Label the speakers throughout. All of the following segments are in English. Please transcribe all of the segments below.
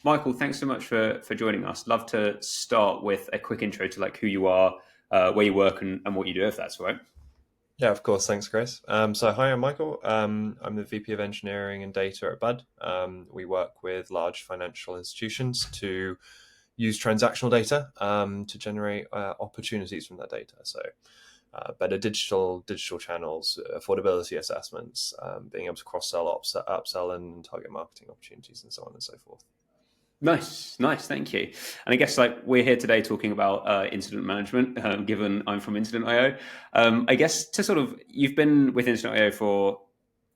Speaker 1: Michael, thanks so much for joining us. Love to start with a quick intro to like who you are, where you work, and what you do, if that's all right.
Speaker 2: Yeah, of course. Thanks, Chris. Hi, I'm Michael. I'm the VP of Engineering and Data at Bud. We work with large financial institutions to use transactional data to generate opportunities from that data. So, better digital channels, affordability assessments, being able to cross sell, upsell, and target marketing opportunities, and so on and so forth.
Speaker 1: Nice, nice, thank you. And I guess like we're here today talking about incident management, given I'm from Incident IO. I guess to sort of you've been with Incident IO for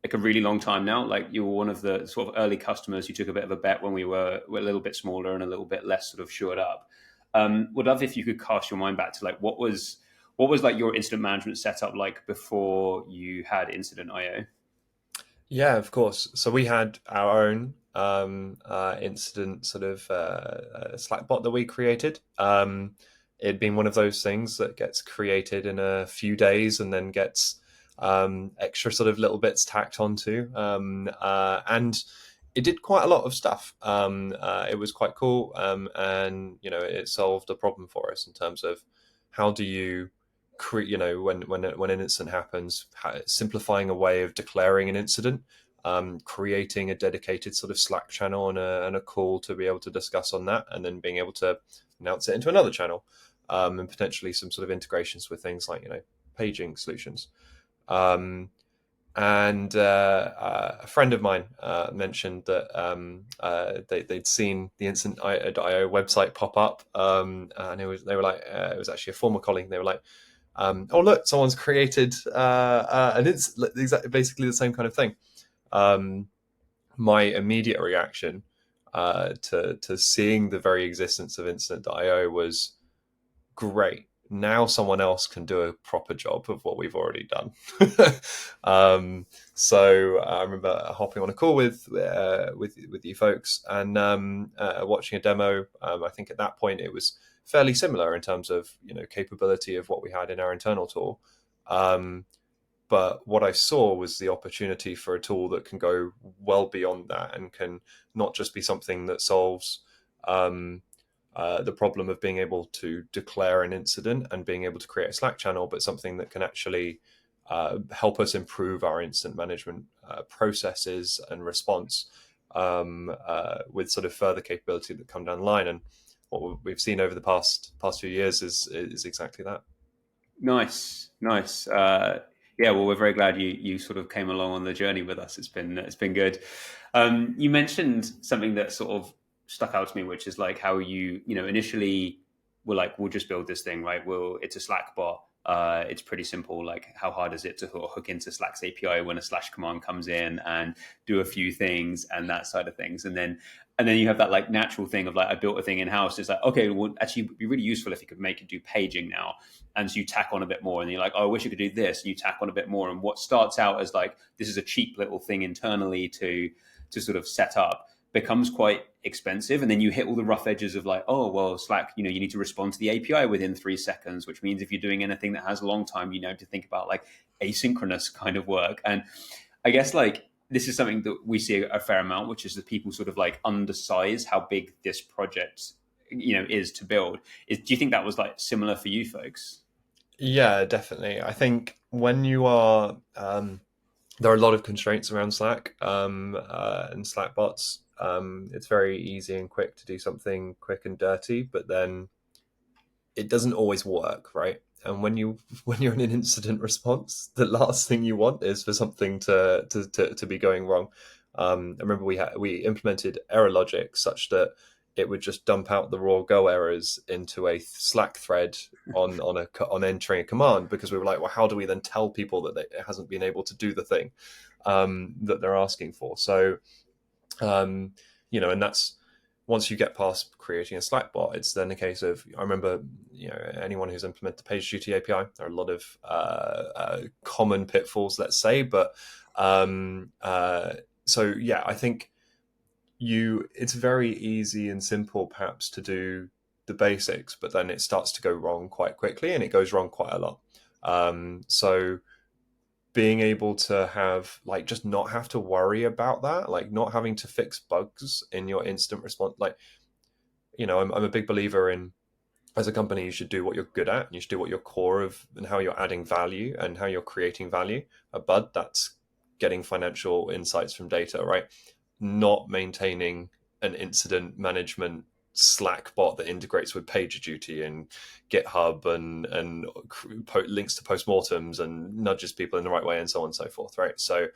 Speaker 1: like a really long time now. Like you were one of the sort of early customers who took a bit of a bet when we were a little bit smaller and a little bit less sort of shored up. Would love if you could cast your mind back to like what was like your incident management setup like before you had Incident IO?
Speaker 2: Yeah, of course. So we had our own incident sort of Slack bot that we created. It'd been one of those things that gets created in a few days and then gets extra sort of little bits tacked onto. And it did quite a lot of stuff. It was quite cool, and it solved a problem for us in terms of how do you when an incident happens, simplifying a way of declaring an incident, creating a dedicated sort of Slack channel and a call to be able to discuss on that, and then being able to announce it into another channel, and potentially some sort of integrations with things like paging solutions. Um, and a friend of mine mentioned that they'd seen the Instant.io website pop up, and they were like, it was actually a former colleague. They were like, oh look, someone's created and it's exactly basically the same kind of thing. Um, my immediate reaction to seeing the very existence of Instant.io was great. Now someone else can do a proper job of what we've already done. So I remember hopping on a call with you folks and watching a demo. I think at that point it was fairly similar in terms of capability of what we had in our internal tool. Um, but what I saw was the opportunity for a tool that can go well beyond that and can not just be something that solves um, the problem of being able to declare an incident and being able to create a Slack channel, but something that can actually help us improve our incident management processes and response with sort of further capability that come down the line. And what we've seen over the past few years is exactly that.
Speaker 1: Nice, nice. Yeah, well, we're very glad you sort of came along on the journey with us. It's been good. You mentioned something that sort of stuck out to me, which is like how you initially were like, we'll just build this thing, right? It's a Slack bot. It's pretty simple. Like, how hard is it to sort of hook into Slack's API when a slash command comes in and do a few things and that side of things, and then you have that like natural thing of like I built a thing in house. It's like okay, well, actually, it'd be really useful if you could make it do paging now, and so you tack on a bit more and you're like, oh, I wish I could do this, and you tack on a bit more, and what starts out as like this is a cheap little thing internally to sort of set up becomes quite expensive, and then you hit all the rough edges of like, oh well, Slack, you need to respond to the API within 3 seconds, which means if you're doing anything that has a long time, you know, to think about like asynchronous kind of work. And I guess like this is something that we see a fair amount, which is that people sort of like undersize how big this project is to build. Do you think that was like similar for you folks?
Speaker 2: Yeah, definitely. I think when you are there are a lot of constraints around Slack and Slack bots. It's very easy and quick to do something quick and dirty, but then it doesn't always work, right? And when you're in an incident response, the last thing you want is for something to be going wrong. I remember we implemented error logic such that it would just dump out the raw Go errors into a Slack thread on entering a command, because we were like, well, how do we then tell people that it hasn't been able to do the thing that they're asking for? So um, and that's once you get past creating a Slack bot, it's then a case of I remember anyone who's implemented the PagerDuty API, there are a lot of common pitfalls, let's say, but so yeah, I think it's very easy and simple perhaps to do the basics, but then it starts to go wrong quite quickly, and it goes wrong quite a lot. So being able to have like just not have to worry about that, like not having to fix bugs in your instant response. Like, I'm a big believer in, as a company, you should do what you're good at, and you should do what your core of, and how you're adding value and how you're creating value. A bud, that's getting financial insights from data, right? Not maintaining an incident management Slack bot that integrates with PagerDuty and GitHub and links to postmortems and nudges people in the right way and so on and so forth, right? So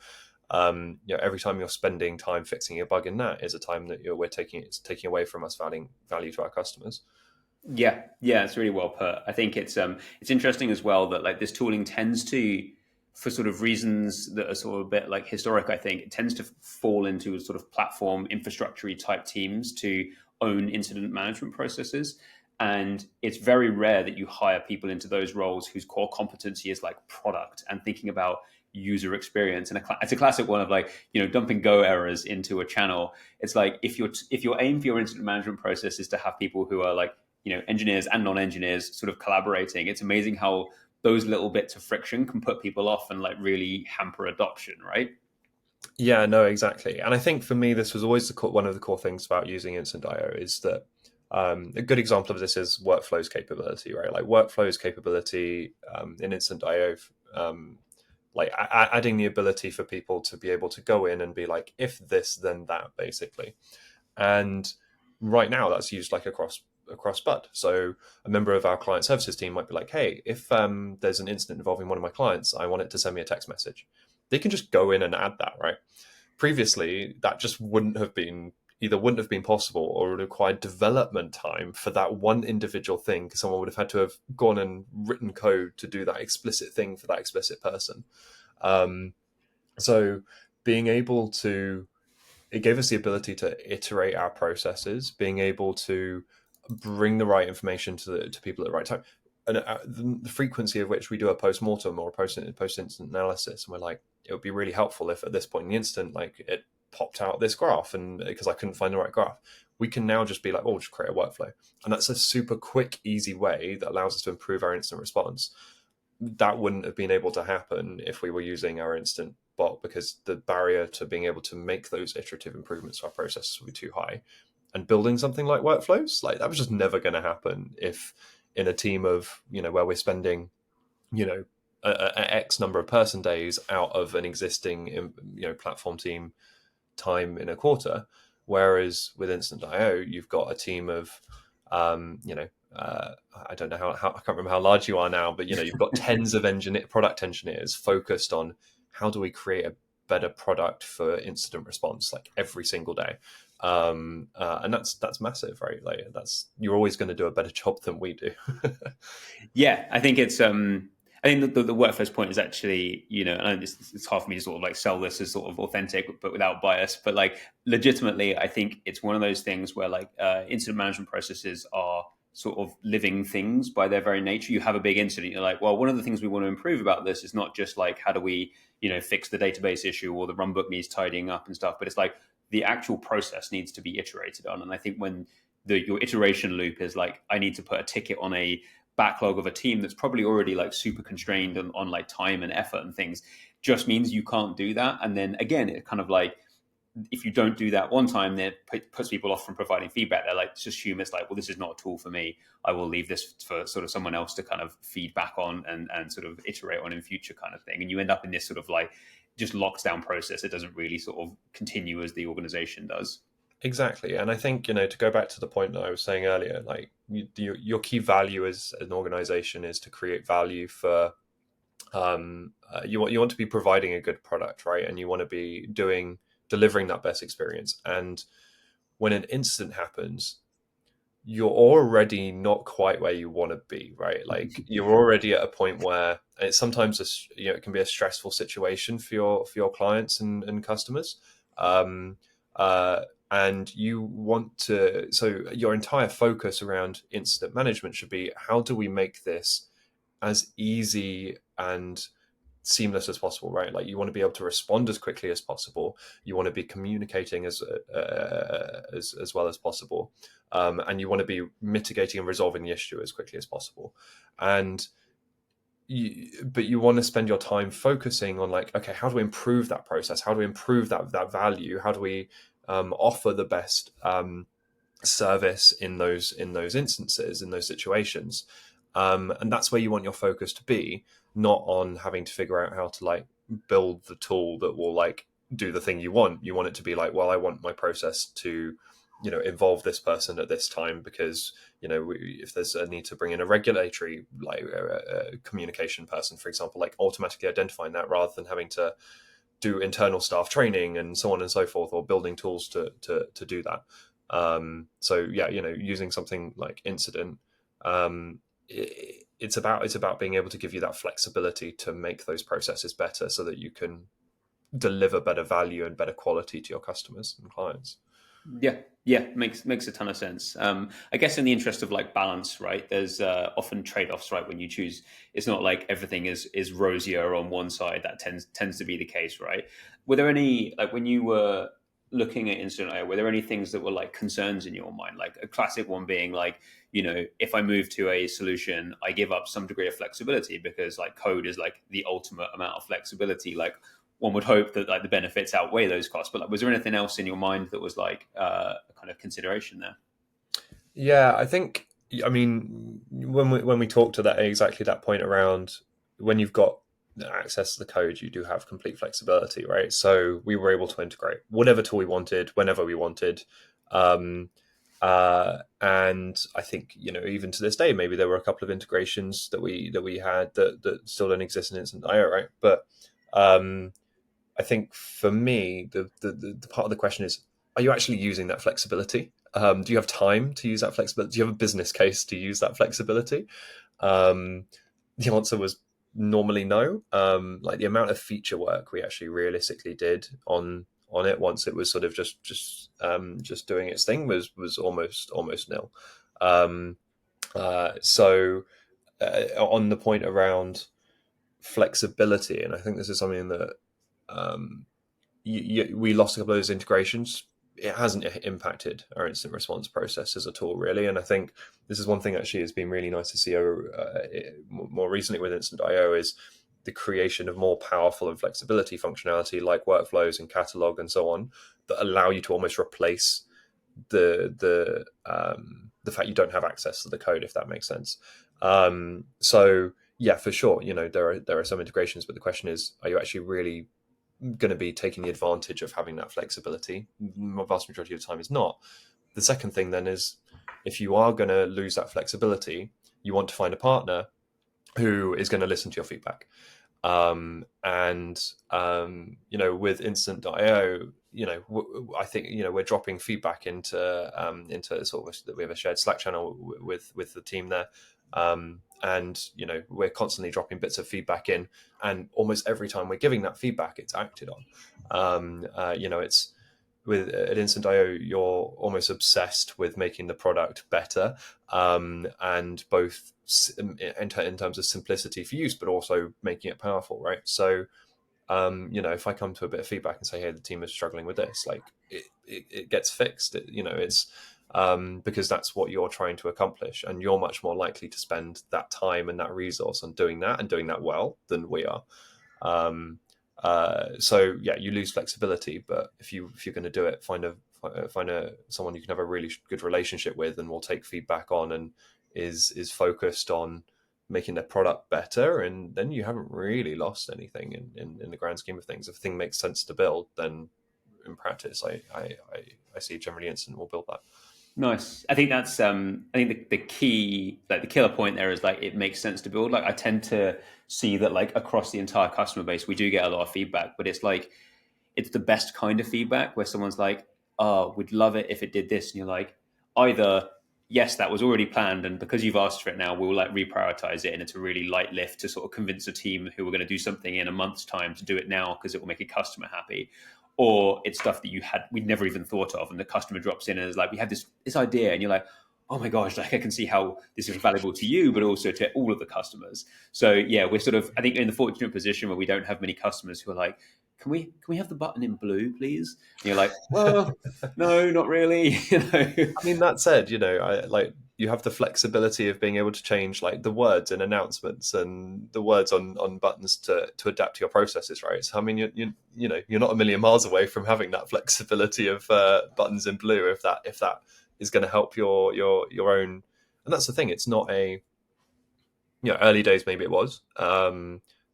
Speaker 2: every time you're spending time fixing a bug in that is a time that it's taking away from us value to our customers.
Speaker 1: Yeah, yeah, it's really well put. I think it's interesting as well that like this tooling tends to, for sort of reasons that are sort of a bit like historic, I think it tends to fall into sort of platform infrastructure type teams to own incident management processes. And it's very rare that you hire people into those roles whose core competency is like product and thinking about user experience. And it's a classic one of like, dumping Go errors into a channel. It's like if your aim for your incident management process is to have people who are like, engineers and non-engineers sort of collaborating, it's amazing how those little bits of friction can put people off and like really hamper adoption, right?
Speaker 2: Yeah, no, exactly. And I think for me, this was always one of the core things about using Instant.io is that a good example of this is workflows capability, right? Like workflows capability in Instant.io, like adding the ability for people to be able to go in and be like, if this, then that, basically. And right now, that's used like across Bud. So a member of our client services team might be like, hey, if there's an incident involving one of my clients, I want it to send me a text message. They can just go in and add that, right? Previously, that just wouldn't have been possible, or would required development time for that one individual thing, because someone would have had to have gone and written code to do that explicit thing for that explicit person. Um, so being able to it gave us the ability to iterate our processes, being able to bring the right information to people at the right time, and the frequency of which we do a post mortem or a post instant analysis, and we're like, it would be really helpful if at this point in the instant, like it popped out this graph, and because I couldn't find the right graph, we can now just be like, oh, just create a workflow, and that's a super quick, easy way that allows us to improve our instant response. That wouldn't have been able to happen if we were using our instant bot, because the barrier to being able to make those iterative improvements to our processes would be too high. And building something like workflows, like that was just never going to happen if in a team of, where we're spending, you know, a X number of person days out of an existing, platform team time in a quarter. Whereas with Instant.io, you've got a team of, I don't know how I can't remember how large you are now, but you've got tens of product engineers focused on how do we create a better product for incident response, like every single day. And that's massive, right? Like you're always going to do a better job than we do.
Speaker 1: Yeah, I think I think the workflows point is actually, and it's hard for me to sort of like sell this as sort of authentic, but without bias. But like legitimately, I think it's one of those things where like incident management processes are sort of living things by their very nature. You have a big incident, you're like, well, one of the things we want to improve about this is not just like how do we, fix the database issue or the runbook needs tidying up and stuff, but it's like the actual process needs to be iterated on. And I think when your iteration loop is like, I need to put a ticket on a backlog of a team that's probably already like super constrained on like time and effort and things, just means you can't do that. And then again, it kind of like, if you don't do that one time, then it puts people off from providing feedback. They're like, just assume it's like, well, this is not a tool for me. I will leave this for sort of someone else to kind of feedback on and sort of iterate on in future kind of thing. And you end up in this sort of like just locks down process. It doesn't really sort of continue as the organization does.
Speaker 2: Exactly. And I think, to go back to the point that I was saying earlier, like your key value as an organization is to create value for, you want to be providing a good product, right? And you want to be delivering that best experience. And when an incident happens, you're already not quite where you want to be, right? Like you're already at a point where it's sometimes it can be a stressful situation for your clients and customers. Um, uh, and you want to, so your entire focus around incident management should be, how do we make this as easy and seamless as possible, right? Like you want to be able to respond as quickly as possible. You want to be communicating as well as possible, and you want to be mitigating and resolving the issue as quickly as possible. And but you want to spend your time focusing on like, okay, how do we improve that process? How do we improve that value? How do we offer the best service in those instances, in those situations? And that's where you want your focus to be, not on having to figure out how to like build the tool that will like do the thing you want. You want it to be like, well, I want my process to, involve this person at this time because, if there's a need to bring in a regulatory like a communication person, for example, like automatically identifying that rather than having to do internal staff training and so on and so forth, or building tools to do that. So yeah, using something like incident, it's about being able to give you that flexibility to make those processes better so that you can deliver better value and better quality to your customers and clients.
Speaker 1: Yeah, yeah, makes a ton of sense. I guess in the interest of like balance, right? There's often trade offs, right? When you choose, it's not like everything is rosier on one side. That tends to be the case, right? Were there any like when you were looking at Instant IO, were there any things that were like concerns in your mind? Like a classic one being like, if I move to a solution, I give up some degree of flexibility because like code is like the ultimate amount of flexibility. Like one would hope that like the benefits outweigh those costs. But like, was there anything else in your mind that was like a kind of consideration there?
Speaker 2: Yeah, I think. I mean, when we talk to that exactly that point around when you've got access to the code, you do have complete flexibility, right? So we were able to integrate whatever tool we wanted, whenever we wanted, um, and I think even to this day, maybe there were a couple of integrations that we had that still don't exist in Instant IO, right? But um, I think for me, the part of the question is, are you actually using that flexibility? Do you have time to use that flexibility? Do you have a business case to use that flexibility? Um, the answer was normally no. Like the amount of feature work we actually realistically did on it once it was sort of just doing its thing was almost nil. Um, so on the point around flexibility, and I think this is something that um, we lost a couple of those integrations. It hasn't impacted our instant response processes at all, really. And I think this is one thing actually has been really nice to see more recently with Instant IO is the creation of more powerful and flexibility functionality like workflows and catalog and so on that allow you to almost replace the fact you don't have access to the code, if that makes sense. So yeah, for sure, there are some integrations, but the question is, are you actually really going to be taking the advantage of having that flexibility? The vast majority of the time is not. The second thing then is, if you are going to lose that flexibility, you want to find a partner who is going to listen to your feedback. And with Instant.io, I think we're dropping feedback into sort of that we have a shared Slack channel with the team there. And we're constantly dropping bits of feedback in, and almost every time we're giving that feedback, it's acted on. It's with at Instant.io, you're almost obsessed with making the product better, and both in terms of simplicity for use, but also making it powerful, right? So, if I come to a bit of feedback and say, "Hey, the team is struggling with this," like it gets fixed. It's because that's what you're trying to accomplish, and you're much more likely to spend that time and that resource on doing that and doing that well than we are. Um, so yeah, you lose flexibility, but if you're going to do it, find a someone you can have a really good relationship with, and will take feedback on, and is focused on making their product better, and then you haven't really lost anything in the grand scheme of things. If a thing makes sense to build, then in practice, I see generally Instant will build that.
Speaker 1: Nice. I think that's I think the key like the killer point there is like it makes sense to build. Like I tend to see that like across the entire customer base, we do get a lot of feedback, but it's like it's the best kind of feedback where someone's like, "Oh, we'd love it if it did this," and you're like, either yes, that was already planned, and because you've asked for it now, we'll like reprioritize it, and it's a really light lift to sort of convince a team who are going to do something in a month's time to do it now because it will make a customer happy. Or it's stuff that we'd never even thought of, and the customer drops in and is like, "We had this idea," and you're like, "Oh my gosh, like I can see how this is valuable to you, but also to all of the customers." So yeah, we're sort of I think in the fortunate position where we don't have many customers who are like, can we have the button in blue, please? And you're like, well, no, not really.
Speaker 2: I mean, that said, I like you have the flexibility of being able to change like the words in announcements and the words on buttons to adapt to your processes, right? So I mean, you know, you're not a million miles away from having that flexibility of buttons in blue if that is going to help your own. And that's the thing. It's not a, you know, early days maybe it was.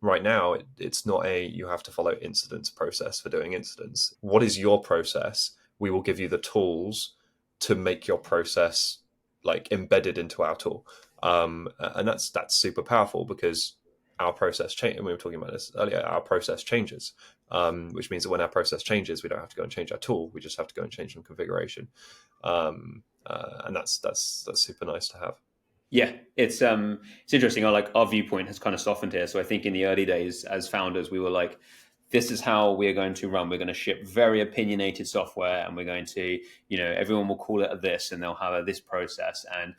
Speaker 2: Right now, it's not a you have to follow incidents process for doing incidents. What is your process? We will give you the tools to make your process like embedded into our tool, and that's super powerful because our process change. And we were talking about this earlier. Our process changes, which means that when our process changes, we don't have to go and change our tool. We just have to go and change some configuration, and that's super nice to have.
Speaker 1: Yeah, it's interesting. Our viewpoint has kind of softened here. So I think in the early days as founders, we were like, this is how we're going to run. We're going to ship very opinionated software, and we're going to, you know, everyone will call it a this, and they'll have a this process. And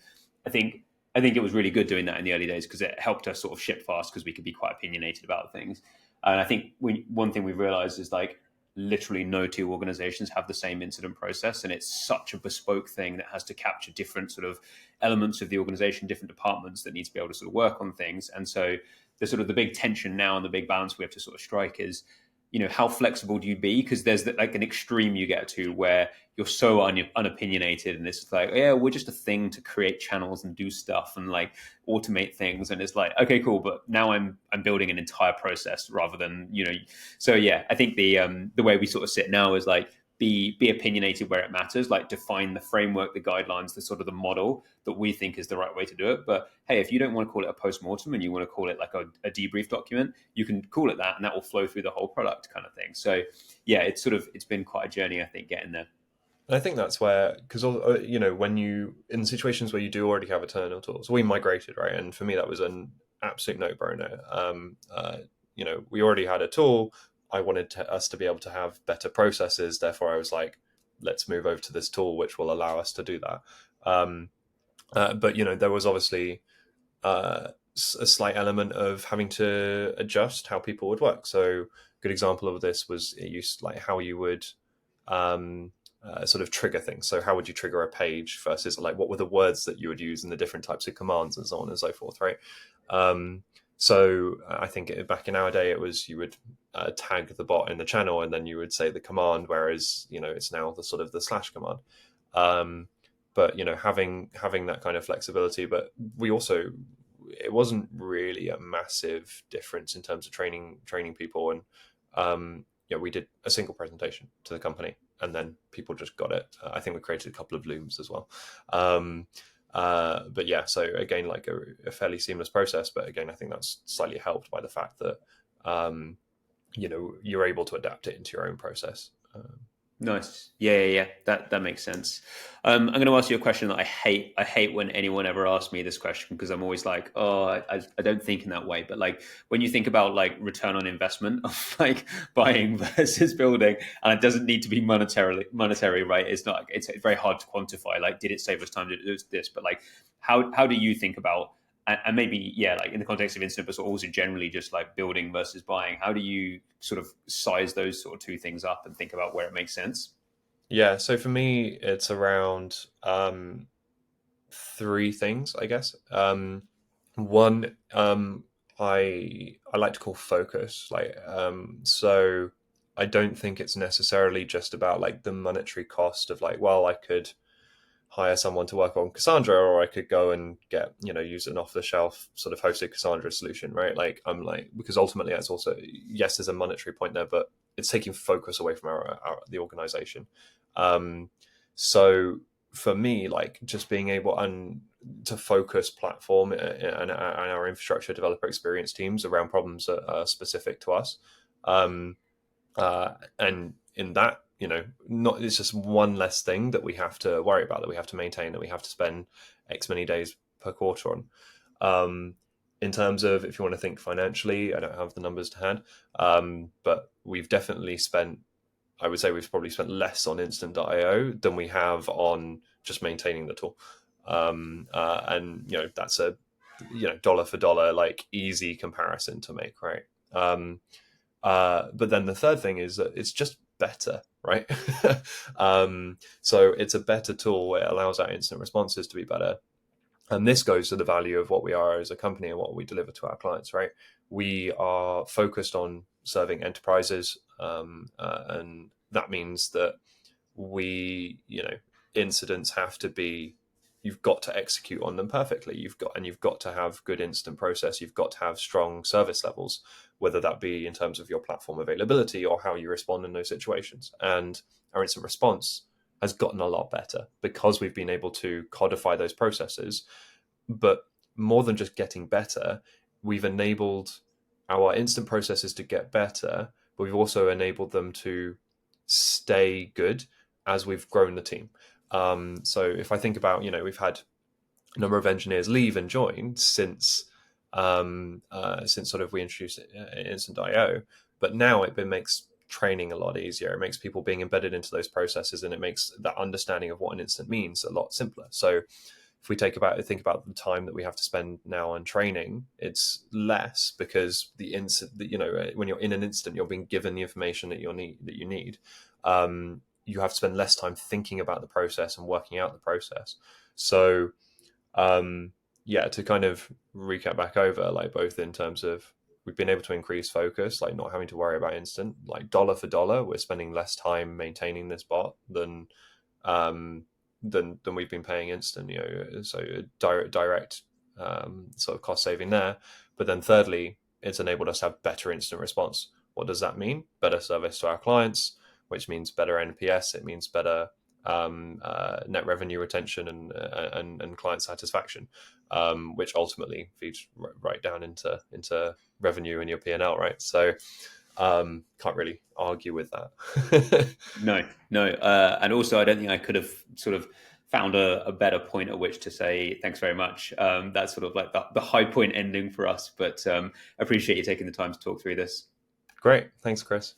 Speaker 1: I think I think it was really good doing that in the early days because it helped us sort of ship fast because we could be quite opinionated about things. And I think one thing we've realized is like literally no two organizations have the same incident process, and it's such a bespoke thing that has to capture different sort of elements of the organization, different departments that need to be able to sort of work on things. And so the sort of the big tension now and the big balance we have to sort of strike is, you know, how flexible do you be? Because there's like an extreme you get to where you're so unopinionated, and it's like, yeah, we're just a thing to create channels and do stuff and like automate things, and it's like, okay, cool, but now I'm building an entire process rather than, you know. So yeah, I think the way we sort of sit now is like be opinionated where it matters, like define the framework, the guidelines, the sort of the model that we think is the right way to do it. But hey, if you don't want to call it a post-mortem and you want to call it like a debrief document, you can call it that, and that will flow through the whole product kind of thing. So yeah, it's been quite a journey, I think, getting there.
Speaker 2: And I think that's where, because you know, when you in situations where you do already have internal tools, we migrated, right, and for me that was an absolute no-brainer. You know, we already had a tool. I wanted us to be able to have better processes. Therefore, I was like, let's move over to this tool, which will allow us to do that. Um, but you know, there was obviously a slight element of having to adjust how people would work. So, a good example of this was it used like how you would um, sort of trigger things. So, how would you trigger a page versus like what were the words that you would use in the different types of commands and so on and so forth, right? So, I think back in our day, it was you would tag the bot in the channel and then you would say the command, whereas you know it's now the sort of the slash command. Um, but you know, having that kind of flexibility, but we also it wasn't really a massive difference in terms of training people, and yeah, we did a single presentation to the company, and then people just got it. I think we created a couple of looms as well, um, but yeah. So again, like a fairly seamless process, but again, I think that's slightly helped by the fact that um, you know you're able to adapt it into your own process.
Speaker 1: Nice. Yeah. That makes sense. I'm going to ask you a question that I hate. I hate when anyone ever asks me this question because I'm always like, oh, I don't think in that way. But like when you think about like return on investment of like buying versus building, and it doesn't need to be monetary, right? It's not. It's very hard to quantify. Like, did it save us time? Did it do this? But like, how do you think about and maybe yeah, like in the context of incident, but also generally just like building versus buying, how do you sort of size those sort of two things up and think about where it makes sense?
Speaker 2: Yeah, so for me, it's around three things, I guess. One, I like to call focus. Like, so I don't think it's necessarily just about like the monetary cost of like, well, I could hire someone to work on Cassandra, or I could go and get, you know, use an off the shelf sort of hosted Cassandra solution, right? Like, I'm like, because ultimately, it's also yes, there's a monetary point there, but it's taking focus away from the organization. Um, so for me, like just being able to focus platform and our infrastructure developer experience teams around problems that are specific to us. Um, and in that, you know, not it's just one less thing that we have to worry about, that we have to maintain, that we have to spend X many days per quarter on. Um, in terms of if you want to think financially, I don't have the numbers to hand, but we've definitely spent. I would say we've probably spent less on Instant.io than we have on just maintaining the tool. And you know that's a dollar for dollar like easy comparison to make, right? But then the third thing is that it's just better, right? So it's a better tool. It allows our instant responses to be better. And this goes to the value of what we are as a company and what we deliver to our clients, right? We are focused on serving enterprises, and that means that incidents have to be, you've got to execute on them perfectly. You've got to have good incident process. You've got to have strong service levels, whether that be in terms of your platform availability or how you respond in those situations. And our incident response has gotten a lot better because we've been able to codify those processes. But more than just getting better, we've enabled our instant processes to get better, but we've also enabled them to stay good as we've grown the team. So if I think about, we've had a number of engineers leave and join since sort of we introduced Instant IO, but now it makes training a lot easier. It makes people being embedded into those processes, and it makes that understanding of what an instant means a lot simpler. So if we think about the time that we have to spend now on training, it's less because the instant that when you're in an instant, you're being given the information that you need. You have to spend less time thinking about the process and working out the process. So yeah, to kind of recap back over, like both in terms of we've been able to increase focus, like not having to worry about instant, like dollar for dollar, we're spending less time maintaining this bot um, than we've been paying instant. So direct sort of cost saving there. But then thirdly, it's enabled us to have better instant response. What does that mean? Better service to our clients, which means better NPS. It means better net revenue retention and client satisfaction, which ultimately feeds right down into revenue in your P&L, right? So can't really argue with that.
Speaker 1: No, no, and also I don't think I could have sort of found a better point at which to say thanks very much. That's sort of like the high point ending for us, but appreciate you taking the time to talk through this.
Speaker 2: Great, thanks, Chris.